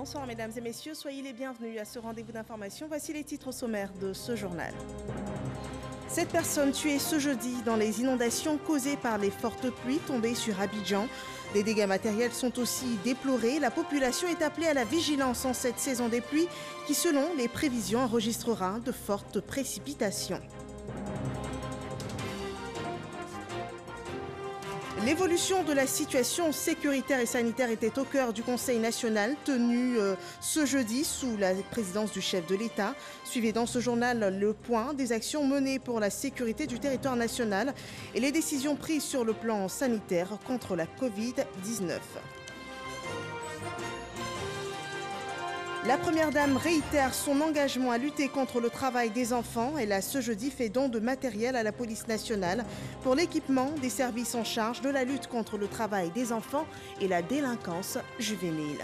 Bonsoir mesdames et messieurs, soyez les bienvenus à ce rendez-vous d'information. Voici les titres sommaires de ce journal. 7 personnes tuées ce jeudi dans les inondations causées par les fortes pluies tombées sur Abidjan. Des dégâts matériels sont aussi déplorés. La population est appelée à la vigilance en cette saison des pluies qui, selon les prévisions, enregistrera de fortes précipitations. L'évolution de la situation sécuritaire et sanitaire était au cœur du Conseil national tenu ce jeudi sous la présidence du chef de l'État. Suivez dans ce journal le point des actions menées pour la sécurité du territoire national et les décisions prises sur le plan sanitaire contre la Covid-19. La Première Dame réitère son engagement à lutter contre le travail des enfants. Elle a ce jeudi fait don de matériel à la police nationale pour l'équipement des services en charge de la lutte contre le travail des enfants et la délinquance juvénile.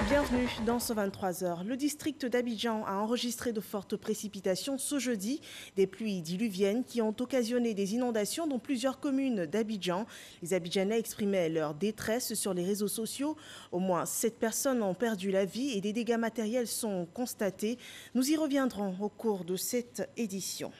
Bienvenue dans ce 23h. Le district d'Abidjan a enregistré de fortes précipitations ce jeudi, des pluies diluviennes qui ont occasionné des inondations dans plusieurs communes d'Abidjan. Les Abidjanais exprimaient leur détresse sur les réseaux sociaux. Au moins 7 personnes ont perdu la vie et des dégâts matériels sont constatés. Nous y reviendrons au cours de cette édition.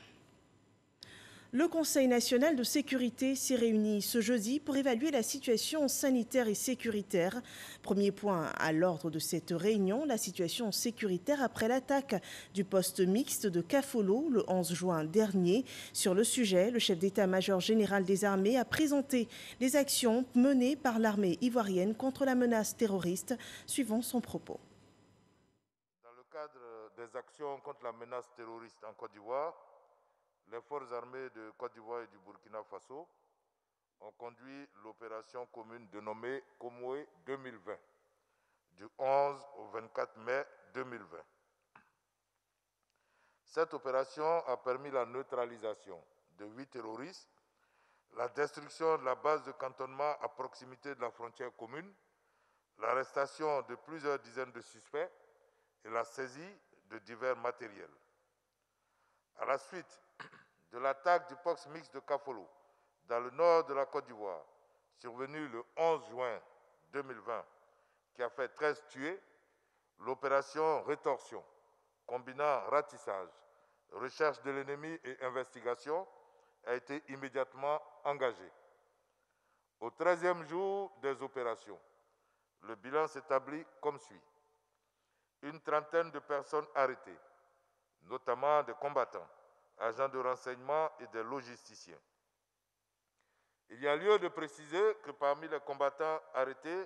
Le Conseil national de sécurité s'est réuni ce jeudi pour évaluer la situation sanitaire et sécuritaire. Premier point à l'ordre de cette réunion, la situation sécuritaire après l'attaque du poste mixte de Kafolo le 11 juin dernier. Sur le sujet, le chef d'état-major général des armées a présenté les actions menées par l'armée ivoirienne contre la menace terroriste. Suivons son propos. Dans le cadre des actions contre la menace terroriste en Côte d'Ivoire, les forces armées de Côte d'Ivoire et du Burkina Faso ont conduit l'opération commune dénommée Komoué 2020, du 11 au 24 mai 2020. Cette opération a permis la neutralisation de 8 terroristes, la destruction de la base de cantonnement à proximité de la frontière commune, l'arrestation de plusieurs dizaines de suspects et la saisie de divers matériels. À la suite de l'attaque du poste mixte de Kafolo dans le nord de la Côte d'Ivoire, survenue le 11 juin 2020, qui a fait 13 tués, l'opération Rétorsion, combinant ratissage, recherche de l'ennemi et investigation, a été immédiatement engagée. Au 13e jour des opérations, le bilan s'établit comme suit. Une trentaine de personnes arrêtées, notamment des combattants, agents de renseignement et des logisticiens. Il y a lieu de préciser que parmi les combattants arrêtés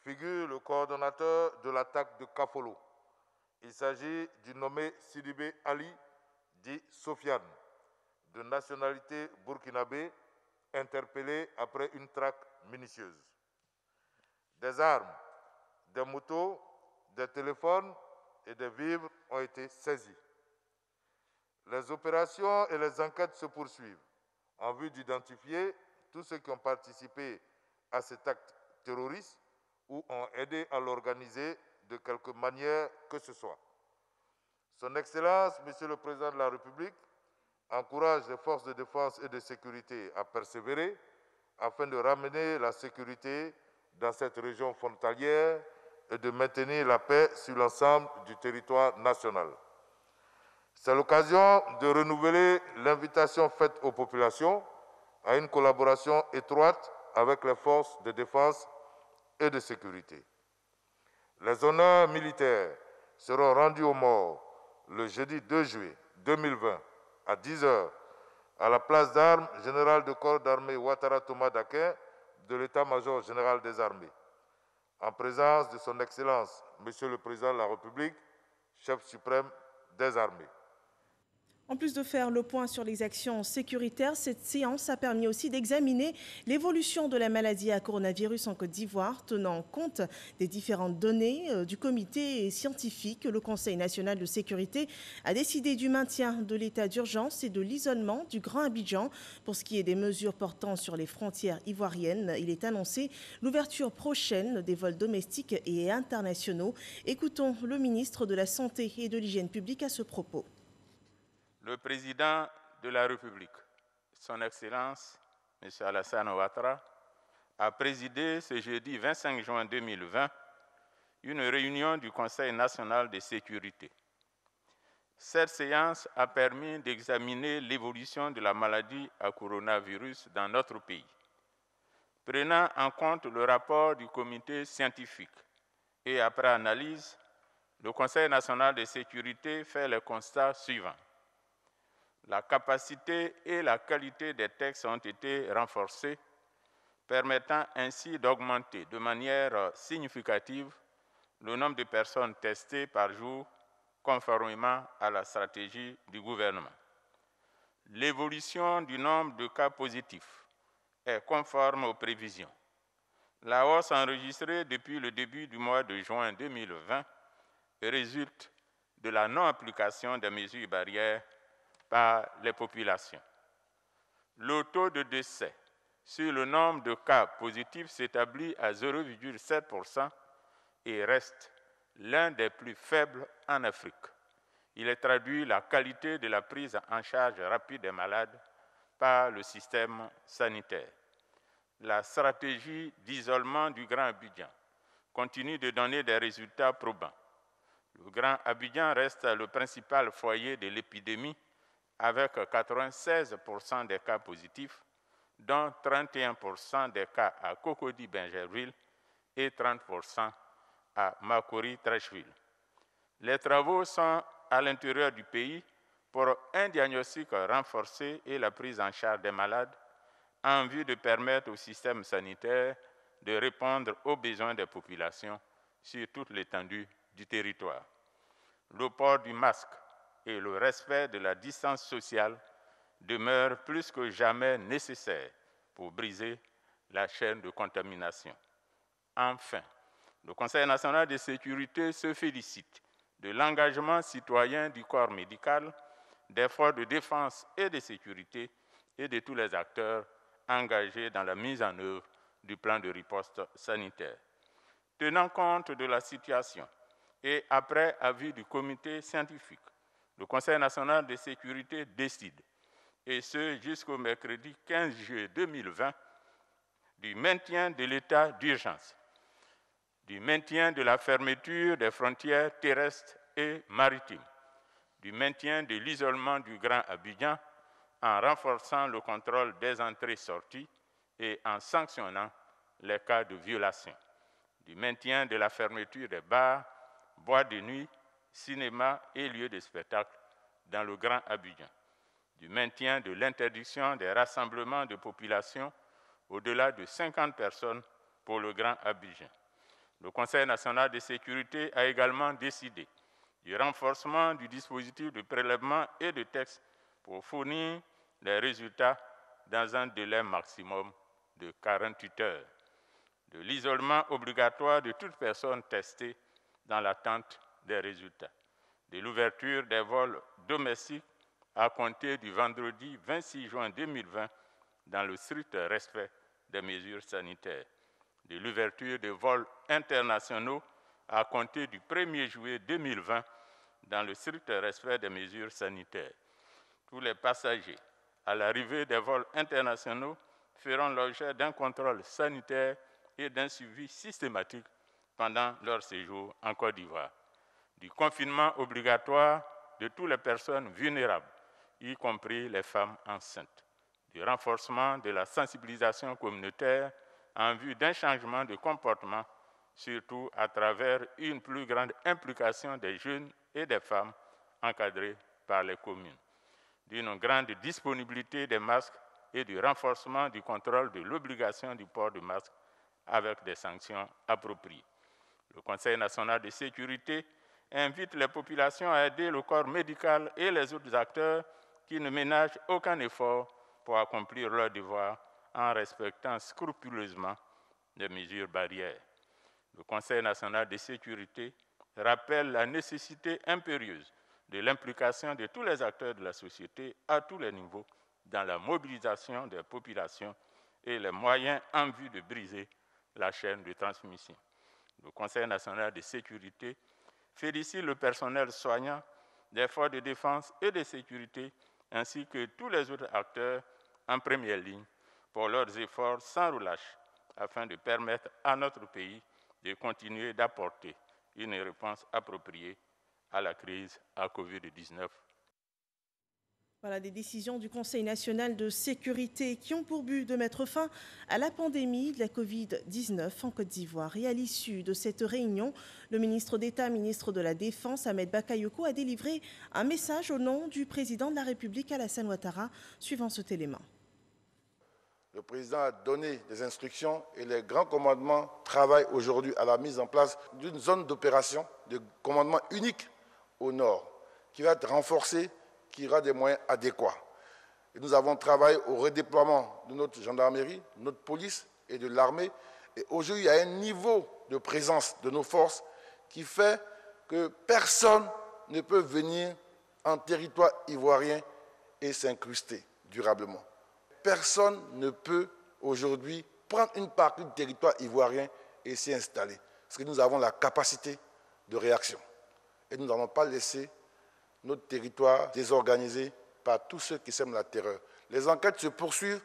figure le coordonnateur de l'attaque de Kafolo. Il s'agit du nommé Sidibé Ali, dit Sofiane, de nationalité burkinabé, interpellé après une traque minutieuse. Des armes, des motos, des téléphones et des vivres ont été saisis. Les opérations et les enquêtes se poursuivent en vue d'identifier tous ceux qui ont participé à cet acte terroriste ou ont aidé à l'organiser de quelque manière que ce soit. Son Excellence, Monsieur le Président de la République, encourage les forces de défense et de sécurité à persévérer afin de ramener la sécurité dans cette région frontalière et de maintenir la paix sur l'ensemble du territoire national. C'est l'occasion de renouveler l'invitation faite aux populations à une collaboration étroite avec les forces de défense et de sécurité. Les honneurs militaires seront rendus aux morts le jeudi 2 juillet 2020 à 10 h à la place d'armes général de corps d'armée Ouattara Thomas Dakin de l'état-major général des armées, en présence de son Excellence, Monsieur le Président de la République, chef suprême des armées. En plus de faire le point sur les actions sécuritaires, cette séance a permis aussi d'examiner l'évolution de la maladie à coronavirus en Côte d'Ivoire, tenant compte des différentes données du comité scientifique. Le Conseil national de sécurité a décidé du maintien de l'état d'urgence et de l'isolement du Grand Abidjan. Pour ce qui est des mesures portant sur les frontières ivoiriennes, il est annoncé l'ouverture prochaine des vols domestiques et internationaux. Écoutons le ministre de la Santé et de l'Hygiène publique à ce propos. Le président de la République, son Excellence, M. Alassane Ouattara, a présidé ce jeudi 25 juin 2020 une réunion du Conseil national de sécurité. Cette séance a permis d'examiner l'évolution de la maladie à coronavirus dans notre pays. Prenant en compte le rapport du comité scientifique et après analyse, le Conseil national de sécurité fait le constat suivant. La capacité et la qualité des textes ont été renforcées, permettant ainsi d'augmenter de manière significative le nombre de personnes testées par jour conformément à la stratégie du gouvernement. L'évolution du nombre de cas positifs est conforme aux prévisions. La hausse enregistrée depuis le début du mois de juin 2020 résulte de la non-application des mesures barrières par les populations. Le taux de décès sur le nombre de cas positifs s'établit à 0,7% et reste l'un des plus faibles en Afrique. Il traduit la qualité de la prise en charge rapide des malades par le système sanitaire. La stratégie d'isolement du Grand Abidjan continue de donner des résultats probants. Le Grand Abidjan reste le principal foyer de l'épidémie avec 96% des cas positifs, dont 31% des cas à Cocody-Bingerville et 30% à Makori-Trècheville. Les travaux sont à l'intérieur du pays pour un diagnostic renforcé et la prise en charge des malades en vue de permettre au système sanitaire de répondre aux besoins des populations sur toute l'étendue du territoire. Le port du masque et le respect de la distance sociale demeurent plus que jamais nécessaires pour briser la chaîne de contamination. Enfin, le Conseil national de sécurité se félicite de l'engagement citoyen du corps médical, des forces de défense et de sécurité et de tous les acteurs engagés dans la mise en œuvre du plan de riposte sanitaire. Tenant compte de la situation et après avis du comité scientifique, le Conseil national de sécurité décide, et ce jusqu'au mercredi 15 juillet 2020, du maintien de l'état d'urgence, du maintien de la fermeture des frontières terrestres et maritimes, du maintien de l'isolement du Grand Abidjan en renforçant le contrôle des entrées-sorties et en sanctionnant les cas de violation, du maintien de la fermeture des bars, boîtes de nuit, cinémas et lieux de spectacle dans le Grand Abidjan, du maintien de l'interdiction des rassemblements de population au-delà de 50 personnes pour le Grand Abidjan. Le Conseil national de sécurité a également décidé du renforcement du dispositif de prélèvement et de texte pour fournir les résultats dans un délai maximum de 48 heures, de l'isolement obligatoire de toute personne testée dans l'attente des résultats, de l'ouverture des vols domestiques à compter du vendredi 26 juin 2020 dans le strict respect des mesures sanitaires, de l'ouverture des vols internationaux à compter du 1er juillet 2020 dans le strict respect des mesures sanitaires. Tous les passagers à l'arrivée des vols internationaux feront l'objet d'un contrôle sanitaire et d'un suivi systématique pendant leur séjour en Côte d'Ivoire, du confinement obligatoire de toutes les personnes vulnérables, y compris les femmes enceintes, du renforcement de la sensibilisation communautaire en vue d'un changement de comportement, surtout à travers une plus grande implication des jeunes et des femmes encadrées par les communes, d'une grande disponibilité des masques et du renforcement du contrôle de l'obligation du port de masque avec des sanctions appropriées. Le Conseil national de sécurité invite les populations à aider le corps médical et les autres acteurs qui ne ménagent aucun effort pour accomplir leur devoir en respectant scrupuleusement les mesures barrières. Le Conseil national de sécurité rappelle la nécessité impérieuse de l'implication de tous les acteurs de la société à tous les niveaux dans la mobilisation des populations et les moyens en vue de briser la chaîne de transmission. Le Conseil national de sécurité félicite le personnel soignant des forces de défense et de sécurité ainsi que tous les autres acteurs en première ligne pour leurs efforts sans relâche afin de permettre à notre pays de continuer d'apporter une réponse appropriée à la crise à Covid-19. Voilà des décisions du Conseil national de sécurité qui ont pour but de mettre fin à la pandémie de la Covid-19 en Côte d'Ivoire. Et à l'issue de cette réunion, le ministre d'État, ministre de la Défense, Ahmed Bakayoko, a délivré un message au nom du président de la République, Alassane Ouattara, suivant cet élément. Le président a donné des instructions et les grands commandements travaillent aujourd'hui à la mise en place d'une zone d'opération de commandement unique au nord, qui va être renforcée, qui aura des moyens adéquats. Et nous avons travaillé au redéploiement de notre gendarmerie, de notre police et de l'armée. Et aujourd'hui, il y a un niveau de présence de nos forces qui fait que personne ne peut venir en territoire ivoirien et s'incruster durablement. Personne ne peut aujourd'hui prendre une partie du territoire ivoirien et s'y installer. Parce que nous avons la capacité de réaction. Et nous n'allons pas laisser notre territoire désorganisé par tous ceux qui sèment la terreur. Les enquêtes se poursuivent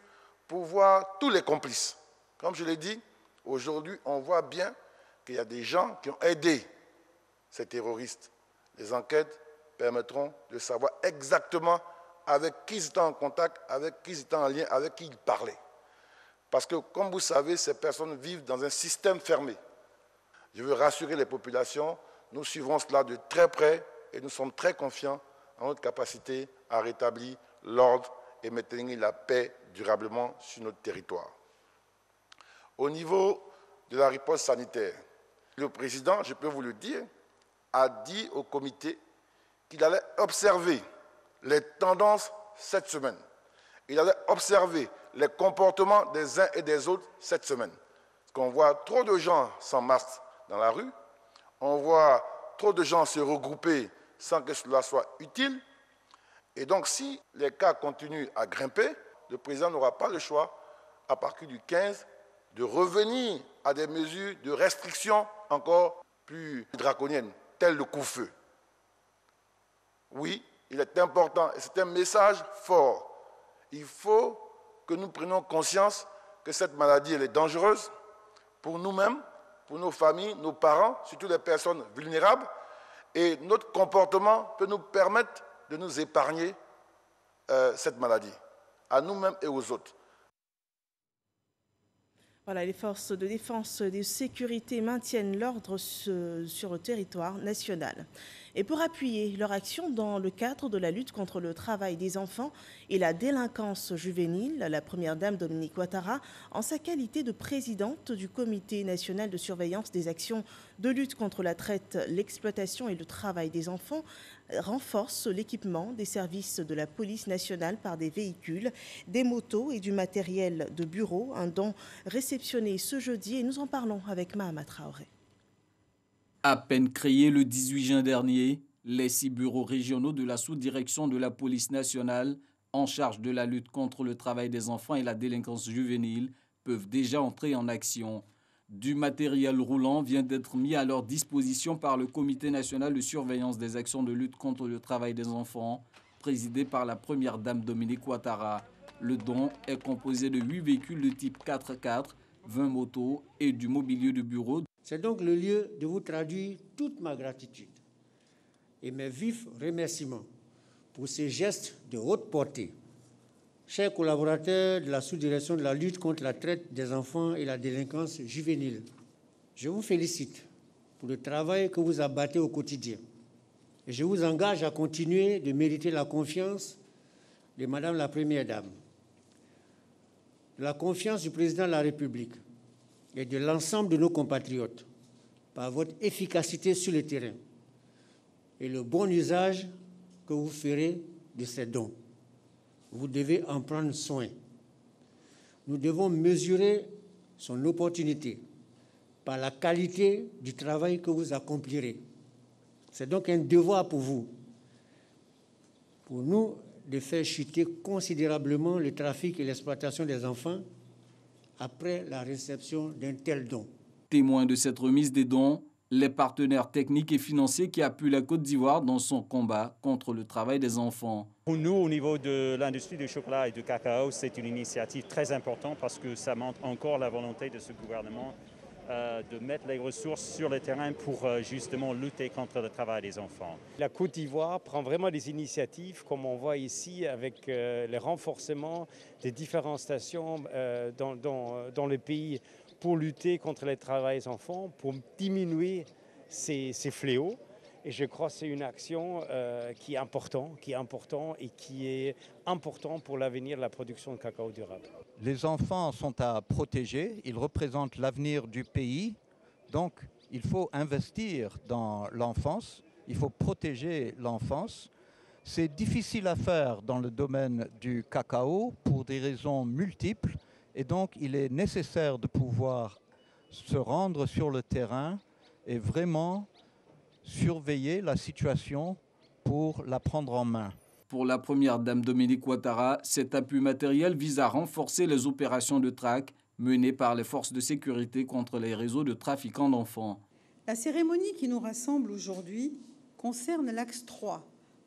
pour voir tous les complices. Comme je l'ai dit, aujourd'hui, on voit bien qu'il y a des gens qui ont aidé ces terroristes. Les enquêtes permettront de savoir exactement avec qui ils étaient en contact, avec qui ils étaient en lien, avec qui ils parlaient. Parce que, comme vous savez, ces personnes vivent dans un système fermé. Je veux rassurer les populations, nous suivrons cela de très près et nous sommes très confiants en notre capacité à rétablir l'ordre et maintenir la paix durablement sur notre territoire. Au niveau de la riposte sanitaire, le président, je peux vous le dire, a dit au comité qu'il allait observer les tendances cette semaine. Il allait observer les comportements des uns et des autres cette semaine. Parce qu'on voit trop de gens sans masque dans la rue, on voit trop de gens se regrouper sans que cela soit utile. Et donc, si les cas continuent à grimper, le président n'aura pas le choix, à partir du 15, de revenir à des mesures de restriction encore plus draconiennes, telles le couvre-feu. Oui, il est important, et c'est un message fort. Il faut que nous prenions conscience que cette maladie elle est dangereuse pour nous-mêmes, pour nos familles, nos parents, surtout les personnes vulnérables. Et notre comportement peut nous permettre de nous épargner cette maladie, à nous-mêmes et aux autres. Voilà, les forces de défense et de sécurité maintiennent l'ordre sur le territoire national. Et pour appuyer leur action dans le cadre de la lutte contre le travail des enfants et la délinquance juvénile, la première dame Dominique Ouattara, en sa qualité de présidente du Comité national de surveillance des actions de lutte contre la traite, l'exploitation et le travail des enfants, renforce l'équipement des services de la police nationale par des véhicules, des motos et du matériel de bureau, un don réceptionné ce jeudi et nous en parlons avec Mahama Traoré. À peine créés le 18 juin dernier, les 6 bureaux régionaux de la sous-direction de la police nationale en charge de la lutte contre le travail des enfants et la délinquance juvénile peuvent déjà entrer en action. Du matériel roulant vient d'être mis à leur disposition par le Comité national de surveillance des actions de lutte contre le travail des enfants, présidé par la première dame Dominique Ouattara. Le don est composé de 8 véhicules de type 4x4, 20 motos et du mobilier de bureau. C'est donc le lieu de vous traduire toute ma gratitude et mes vifs remerciements pour ces gestes de haute portée. Chers collaborateurs de la sous-direction de la lutte contre la traite des enfants et la délinquance juvénile, je vous félicite pour le travail que vous abattez au quotidien. Et je vous engage à continuer de mériter la confiance de Madame la Première Dame, la confiance du Président de la République et de l'ensemble de nos compatriotes par votre efficacité sur le terrain et le bon usage que vous ferez de ces dons. Vous devez en prendre soin. Nous devons mesurer son opportunité par la qualité du travail que vous accomplirez. C'est donc un devoir pour vous, pour nous, de faire chuter considérablement le trafic et l'exploitation des enfants après la réception d'un tel don. Témoin de cette remise des dons, les partenaires techniques et financiers qui appuient la Côte d'Ivoire dans son combat contre le travail des enfants. Pour nous, au niveau de l'industrie du chocolat et du cacao, c'est une initiative très importante parce que ça montre encore la volonté de ce gouvernement de mettre les ressources sur le terrain pour justement lutter contre le travail des enfants. La Côte d'Ivoire prend vraiment des initiatives, comme on voit ici, avec le renforcement des différentes stations dans le pays pour lutter contre le travail des enfants, pour diminuer ces fléaux. Et je crois que c'est une action qui est importante et qui est important pour l'avenir de la production de cacao durable. Les enfants sont à protéger, ils représentent l'avenir du pays, donc il faut investir dans l'enfance, il faut protéger l'enfance. C'est difficile à faire dans le domaine du cacao pour des raisons multiples et donc il est nécessaire de pouvoir se rendre sur le terrain et vraiment surveiller la situation pour la prendre en main. Pour la première dame Dominique Ouattara, cet appui matériel vise à renforcer les opérations de traque menées par les forces de sécurité contre les réseaux de trafiquants d'enfants. La cérémonie qui nous rassemble aujourd'hui concerne l'axe 3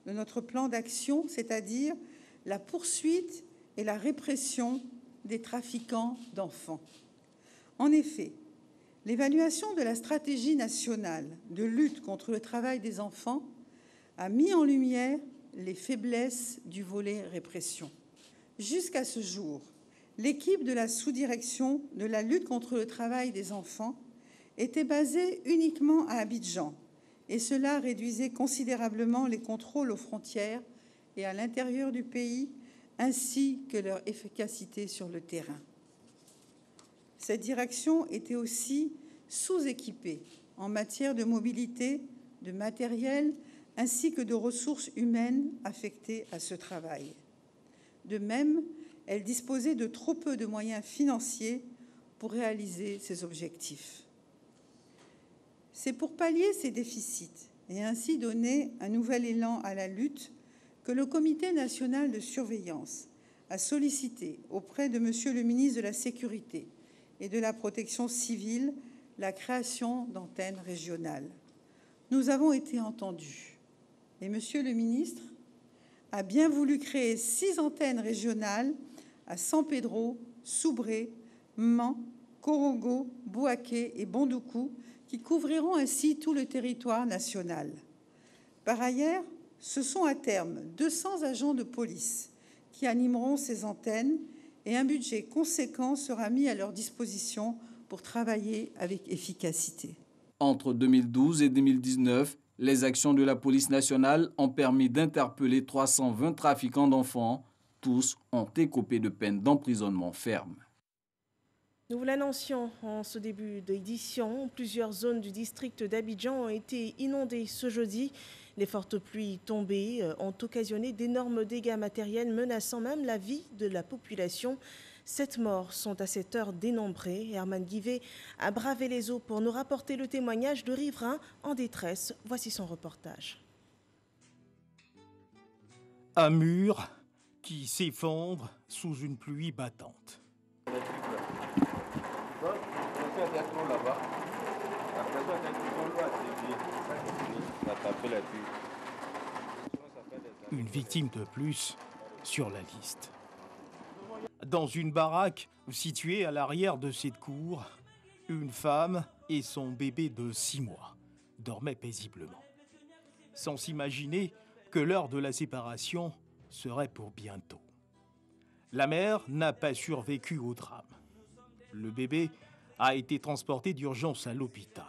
de notre plan d'action, c'est-à-dire la poursuite et la répression des trafiquants d'enfants. En effet, l'évaluation de la stratégie nationale de lutte contre le travail des enfants a mis en lumière les faiblesses du volet répression. Jusqu'à ce jour, l'équipe de la sous-direction de la lutte contre le travail des enfants était basée uniquement à Abidjan, et cela réduisait considérablement les contrôles aux frontières et à l'intérieur du pays, ainsi que leur efficacité sur le terrain. Cette direction était aussi sous-équipée en matière de mobilité, de matériel, ainsi que de ressources humaines affectées à ce travail. De même, elle disposait de trop peu de moyens financiers pour réaliser ses objectifs. C'est pour pallier ces déficits et ainsi donner un nouvel élan à la lutte que le Comité national de surveillance a sollicité auprès de Monsieur le ministre de la Sécurité et de la Protection civile la création d'antennes régionales. Nous avons été entendus et Monsieur le ministre a bien voulu créer 6 antennes régionales à San Pedro, Soubré, Mans, Korogo, Bouaké et Bondoukou qui couvriront ainsi tout le territoire national. Par ailleurs, ce sont à terme 200 agents de police qui animeront ces antennes et un budget conséquent sera mis à leur disposition pour travailler avec efficacité. Entre 2012 et 2019, les actions de la police nationale ont permis d'interpeller 320 trafiquants d'enfants. Tous ont écopé de peines d'emprisonnement ferme. Nous vous l'annoncions en ce début d'édition, plusieurs zones du district d'Abidjan ont été inondées ce jeudi. Les fortes pluies tombées ont occasionné d'énormes dégâts matériels menaçant même la vie de la population. 7 morts sont à cette heure dénombrés. Herman Guivet a bravé les eaux pour nous rapporter le témoignage de riverains en détresse. Voici son reportage. Un mur qui s'effondre sous une pluie battante. Une victime de plus sur la liste. Dans une baraque située à l'arrière de cette cour, une femme et son bébé de 6 mois dormaient paisiblement, sans s'imaginer que l'heure de la séparation serait pour bientôt. La mère n'a pas survécu au drame. Le bébé a été transporté d'urgence à l'hôpital.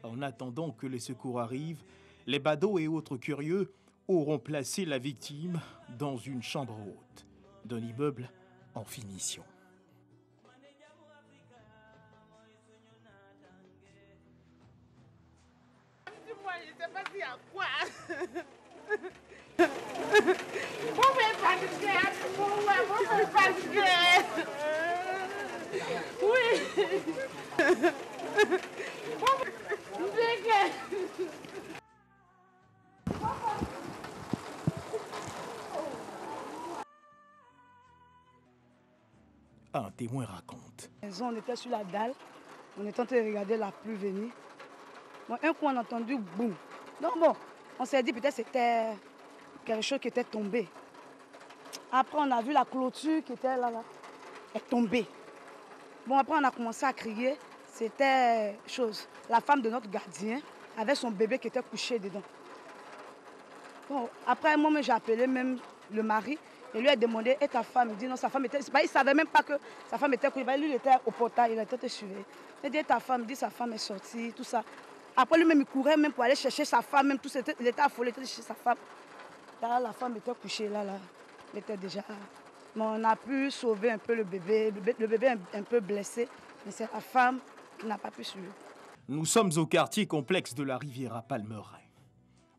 En attendant que les secours arrivent, les badauds et autres curieux auront placé la victime dans une chambre haute d'un immeuble en finition. Dis-moi, je ne sais pas s'il y a quoi. Vous me fatiguez, vous me fatiguez. Oui. Un témoin raconte. On était sur la dalle, on était en train de regarder la pluie venir. Bon, un coup, on a entendu boum. Donc bon, on s'est dit peut-être c'était quelque chose qui était tombé. Après, on a vu la clôture qui était là, est tombée. Bon, après, on a commencé à crier. C'était chose. La femme de notre gardien avait son bébé qui était couché dedans. Bon, après, moi, j'ai appelé même le mari et lui a demandé, et ta femme? Il dit non, sa femme était... Il ne savait même pas que sa femme était couchée. Lui, il était au portail, il était suivi. Il dit, et ta femme? Il dit, sa femme est sortie, tout ça. Après, lui-même, il courait même pour aller chercher sa femme, même tout ça. Il était affolé, il était chez sa femme. Là, la femme était couchée, là. Elle était déjà... Mais on a pu sauver un peu le bébé. Le bébé est un peu blessé, mais c'est la femme qui n'a pas pu suivre. Nous sommes au quartier complexe de la Riviera Palmeraie,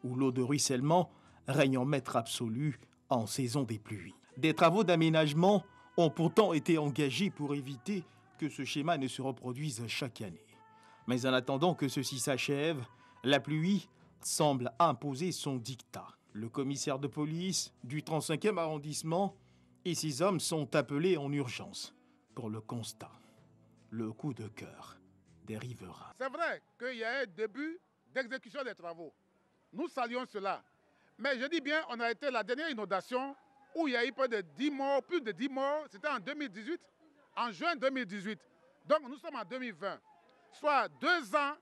où l'eau de ruissellement règne en maître absolu en saison des pluies. Des travaux d'aménagement ont pourtant été engagés pour éviter que ce schéma ne se reproduise chaque année. Mais en attendant que ceci s'achève, la pluie semble imposer son dictat. Le commissaire de police du 35e arrondissement et ses hommes sont appelés en urgence pour le constat. Le coup de cœur des riverains. C'est vrai qu'il y a un début d'exécution des travaux. Nous saluons cela. Mais je dis bien, on a été la dernière inondation où il y a eu plus de 10 morts, c'était en 2018, en juin 2018. Donc nous sommes en 2020. Soit 2 ans,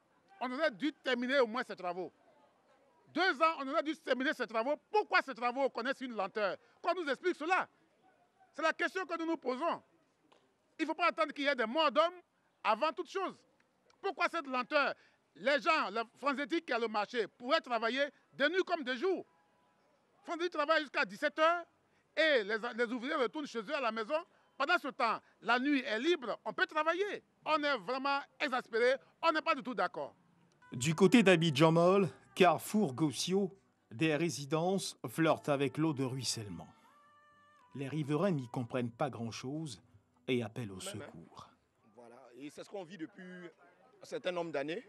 on aurait dû terminer au moins ces travaux. 2 ans, on aurait dû terminer ces travaux. Pourquoi ces travaux connaissent une lenteur? Qu'on nous explique cela. C'est la question que nous nous posons. Il ne faut pas attendre qu'il y ait des morts d'hommes avant toute chose. Pourquoi cette lenteur? Les gens, les Franzétiques qui a le marché, pourraient travailler de nuit comme de jour. Franzétiques travaille jusqu'à 17 h et les ouvriers retournent chez eux à la maison. Pendant ce temps, la nuit est libre, on peut travailler. On est vraiment exaspérés, on n'est pas du tout d'accord. Du côté d'Abidjan Mall, carrefour Gossio, des résidences flirtent avec l'eau de ruissellement. Les riverains n'y comprennent pas grand-chose et appellent au secours. Voilà, et c'est ce qu'on vit depuis un certain nombre d'années.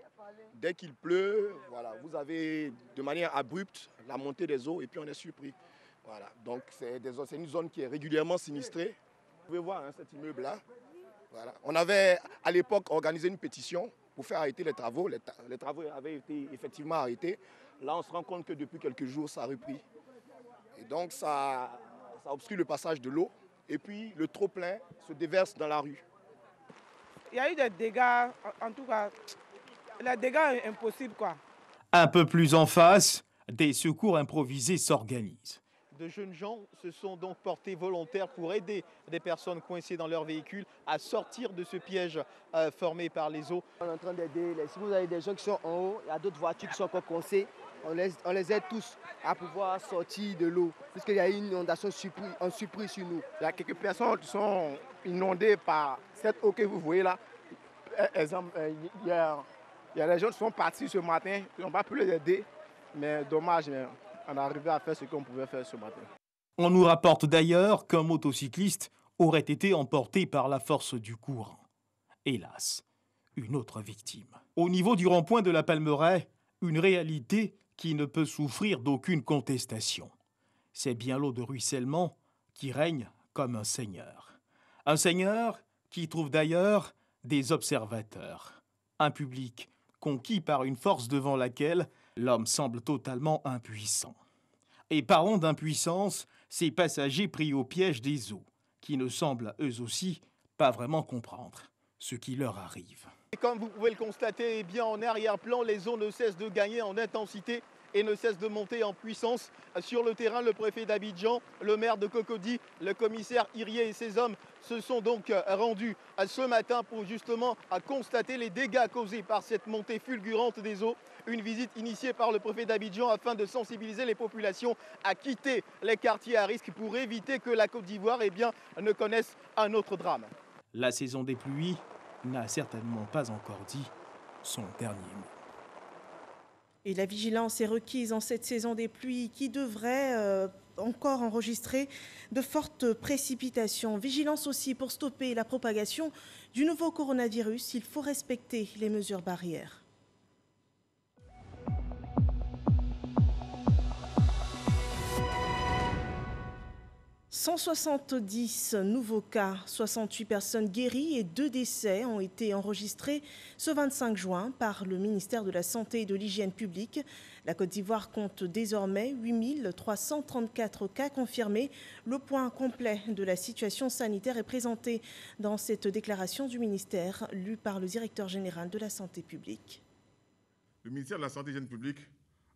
Dès qu'il pleut, voilà, vous avez de manière abrupte la montée des eaux et puis on est surpris. Voilà, donc c'est une zone qui est régulièrement sinistrée. Vous pouvez voir cet immeuble-là. Voilà. On avait à l'époque organisé une pétition pour faire arrêter les travaux. Les travaux avaient été effectivement arrêtés. Là, on se rend compte que depuis quelques jours, ça a repris. Et donc, ça obstrue le passage de l'eau. Et puis, le trop-plein se déverse dans la rue. Il y a eu des dégâts, en tout cas, les dégâts impossibles, quoi. Un peu plus en face, des secours improvisés s'organisent. De jeunes gens se sont donc portés volontaires pour aider des personnes coincées dans leur véhicule à sortir de ce piège formé par les eaux. On est en train d'aider. Si vous avez des gens qui sont en haut, il y a d'autres voitures qui sont encore coincées. On les aide tous à pouvoir sortir de l'eau, puisqu'il y a une inondation en surprise sur nous. Il y a quelques personnes qui sont inondées par cette eau que vous voyez là. Exemple, il y a des gens qui sont partis ce matin, qui n'ont pas pu les aider, mais dommage. On est arrivé à faire ce qu'on pouvait faire ce matin. On nous rapporte d'ailleurs qu'un motocycliste aurait été emporté par la force du courant. Hélas, une autre victime. Au niveau du rond-point de la Palmeraie, une réalité qui ne peut souffrir d'aucune contestation. C'est bien l'eau de ruissellement qui règne comme un seigneur. Un seigneur qui trouve d'ailleurs des observateurs. Un public conquis par une force devant laquelle l'homme semble totalement impuissant. Et parlons d'impuissance, ces passagers pris au piège des eaux, qui ne semblent eux aussi pas vraiment comprendre ce qui leur arrive. Et comme vous pouvez le constater, eh bien en arrière-plan, les eaux ne cessent de gagner en intensité et ne cessent de monter en puissance. Sur le terrain, le préfet d'Abidjan, le maire de Cocody, le commissaire Irié et ses hommes se sont donc rendus ce matin pour justement constater les dégâts causés par cette montée fulgurante des eaux. Une visite initiée par le préfet d'Abidjan afin de sensibiliser les populations à quitter les quartiers à risque pour éviter que la Côte d'Ivoire ne connaisse un autre drame. La saison des pluies n'a certainement pas encore dit son dernier mot. Et la vigilance est requise en cette saison des pluies qui devrait encore enregistrer de fortes précipitations. Vigilance aussi pour stopper la propagation du nouveau coronavirus. Il faut respecter les mesures barrières. 170 nouveaux cas, 68 personnes guéries et 2 décès ont été enregistrés ce 25 juin par le ministère de la Santé et de l'Hygiène publique. La Côte d'Ivoire compte désormais 8 334 cas confirmés. Le point complet de la situation sanitaire est présenté dans cette déclaration du ministère lue par le directeur général de la Santé publique. Le ministère de la Santé et de l'Hygiène publique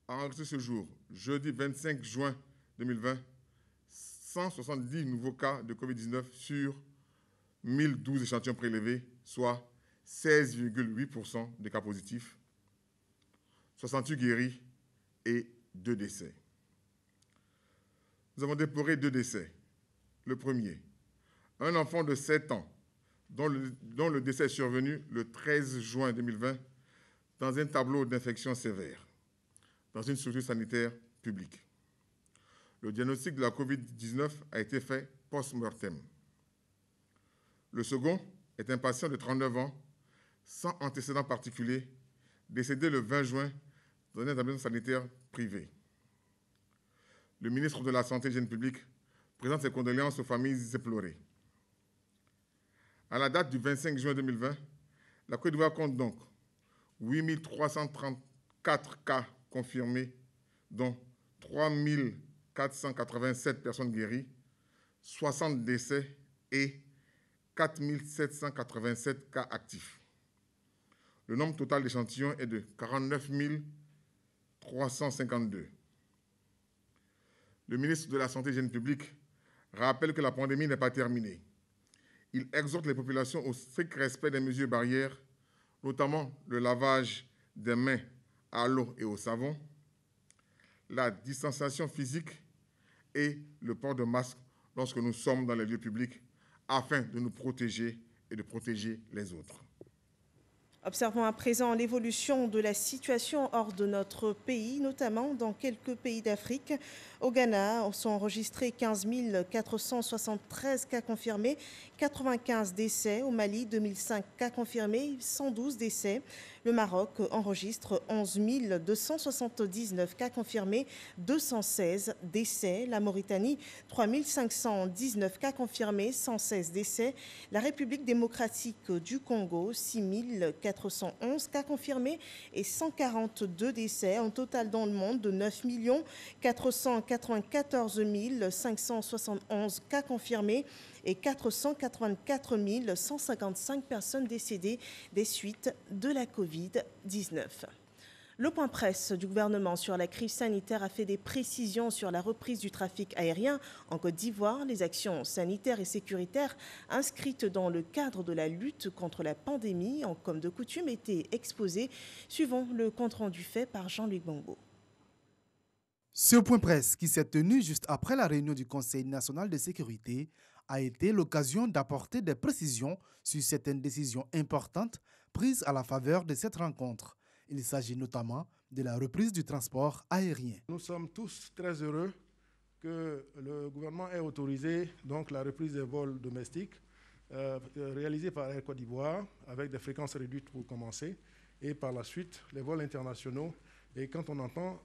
a enregistré ce jour, jeudi 25 juin 2020, 170 nouveaux cas de Covid-19 sur 1012 échantillons prélevés, soit 16,8% des cas positifs, 68 guéris et 2 décès. Nous avons déploré 2 décès. Le premier, un enfant de 7 ans dont le décès est survenu le 13 juin 2020 dans un tableau d'infection sévère, dans une structure sanitaire publique. Le diagnostic de la Covid-19 a été fait post-mortem. Le second est un patient de 39 ans, sans antécédent particulier, décédé le 20 juin dans un établissement sanitaire privé. Le ministre de la Santé et de l'Hygiène publique présente ses condoléances aux familles éplorées. À la date du 25 juin 2020, la Côte d'Ivoire compte donc 8 334 cas confirmés, dont 3 487 personnes guéries, 60 décès et 4 787 cas actifs. Le nombre total d'échantillons est de 49 352. Le ministre de la Santé et de l'Hygiène publique rappelle que la pandémie n'est pas terminée. Il exhorte les populations au strict respect des mesures barrières, notamment le lavage des mains à l'eau et au savon, la distanciation physique et le port de masque lorsque nous sommes dans les lieux publics afin de nous protéger et de protéger les autres. Observons à présent l'évolution de la situation hors de notre pays, notamment dans quelques pays d'Afrique. Au Ghana, on sont enregistrés 15 473 cas confirmés, 95 décès. Au Mali, 2005 cas confirmés, 112 décès. Le Maroc enregistre 11 279 cas confirmés, 216 décès. La Mauritanie, 3 519 cas confirmés, 116 décès. La République démocratique du Congo, 6 411 cas confirmés et 142 décès. En total dans le monde, de 9 494 571 cas confirmés et 484 155 personnes décédées des suites de la Covid-19. Le point presse du gouvernement sur la crise sanitaire a fait des précisions sur la reprise du trafic aérien en Côte d'Ivoire. Les actions sanitaires et sécuritaires inscrites dans le cadre de la lutte contre la pandémie ont, comme de coutume, été exposées. Suivons le compte-rendu fait par Jean-Luc Bongo. Ce point presse, qui s'est tenu juste après la réunion du Conseil national de sécurité, a été l'occasion d'apporter des précisions sur certaines décisions importantes prises à la faveur de cette rencontre. Il s'agit notamment de la reprise du transport aérien. Nous sommes tous très heureux que le gouvernement ait autorisé donc, la reprise des vols domestiques réalisés par Air Côte d'Ivoire avec des fréquences réduites pour commencer et par la suite les vols internationaux. Et quand on entend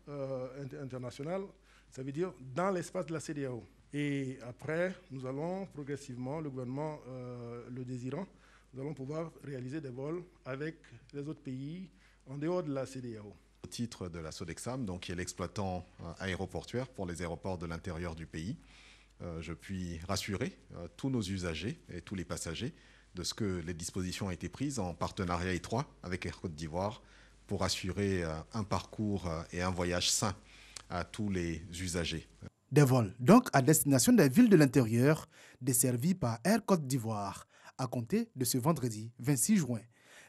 international, ça veut dire dans l'espace de la CEDEAO. Et après, nous allons progressivement, le gouvernement le désirant, nous allons pouvoir réaliser des vols avec les autres pays en dehors de la CEDEAO. Au titre de la Sodexam, donc, qui est l'exploitant aéroportuaire pour les aéroports de l'intérieur du pays, je puis rassurer tous nos usagers et tous les passagers de ce que les dispositions ont été prises en partenariat étroit avec Air Côte d'Ivoire pour assurer un parcours et un voyage sain à tous les usagers. Des vols, donc, à destination des villes de l'intérieur, desservis par Air Côte d'Ivoire, à compter de ce vendredi 26 juin.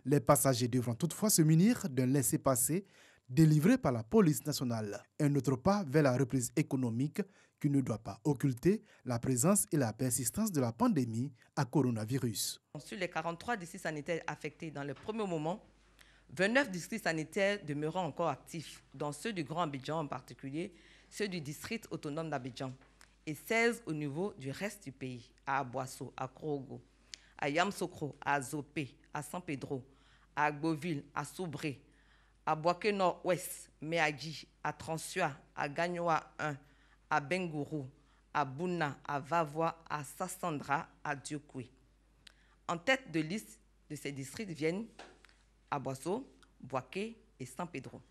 Les passagers devront toutefois se munir d'un laissez-passer délivré par la police nationale. Un autre pas vers la reprise économique qui ne doit pas occulter la présence et la persistance de la pandémie à coronavirus. Sur les 43 districts sanitaires affectés dans le premier moment, 29 districts sanitaires demeurant encore actifs, dont ceux du Grand Abidjan en particulier, ceux du district autonome d'Abidjan, et 16 au niveau du reste du pays, à Aboasso, à Krogo, à Yamsokro, à Zopé, à San Pedro, à Agboville, à Soubré, à Boaké Nord-Ouest, Méadji, à Transua, à Gagnoa 1, à Bengourou, à Bouna, à Vavois, à Sassandra, à Diokoué. En tête de liste de ces districts viennent Abosso, Boaké et San Pedro.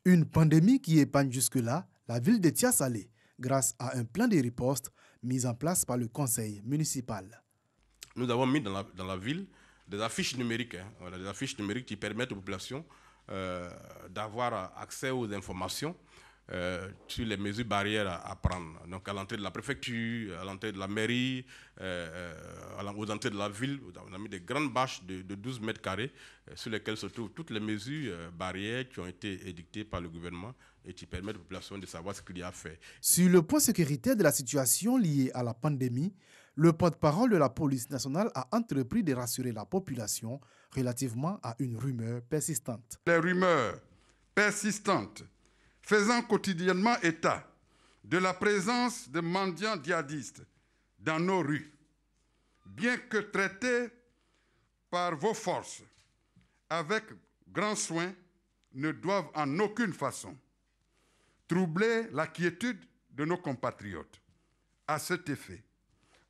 Une pandémie qui épargne jusque-là la ville de Tia-Salé grâce à un plan de riposte mis en place par le conseil municipal. Nous avons mis dans la ville des affiches numériques, des affiches numériques qui permettent aux populations d'avoir accès aux informations sur les mesures barrières à prendre. Donc à l'entrée de la préfecture, à l'entrée de la mairie, aux entrées de la ville, on a mis des grandes bâches de 12 mètres carrés sur lesquelles se trouvent toutes les mesures barrières qui ont été édictées par le gouvernement et qui permettent aux populations de savoir ce qu'il y a à faire. Sur le point sécuritaire de la situation liée à la pandémie, le porte-parole de la police nationale a entrepris de rassurer la population relativement à une rumeur persistante. Les rumeurs persistantes faisant quotidiennement état de la présence de mendiants djihadistes dans nos rues, bien que traitées par vos forces avec grand soin, ne doivent en aucune façon troubler la quiétude de nos compatriotes. À cet effet,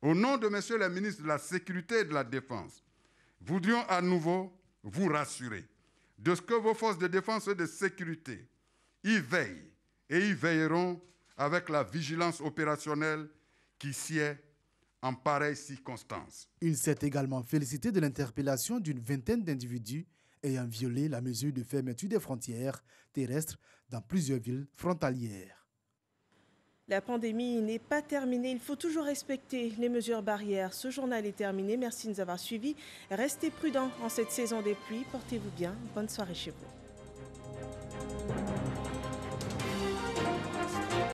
au nom de messieurs les ministres de la Sécurité et de la Défense, voudrions à nouveau vous rassurer de ce que vos forces de défense et de sécurité y veillent et y veilleront avec la vigilance opérationnelle qui sied en pareilles circonstances. Il s'est également félicité de l'interpellation d'une vingtaine d'individus ayant violé la mesure de fermeture des frontières terrestres dans plusieurs villes frontalières. La pandémie n'est pas terminée. Il faut toujours respecter les mesures barrières. Ce journal est terminé. Merci de nous avoir suivis. Restez prudents en cette saison des pluies. Portez-vous bien. Bonne soirée chez vous.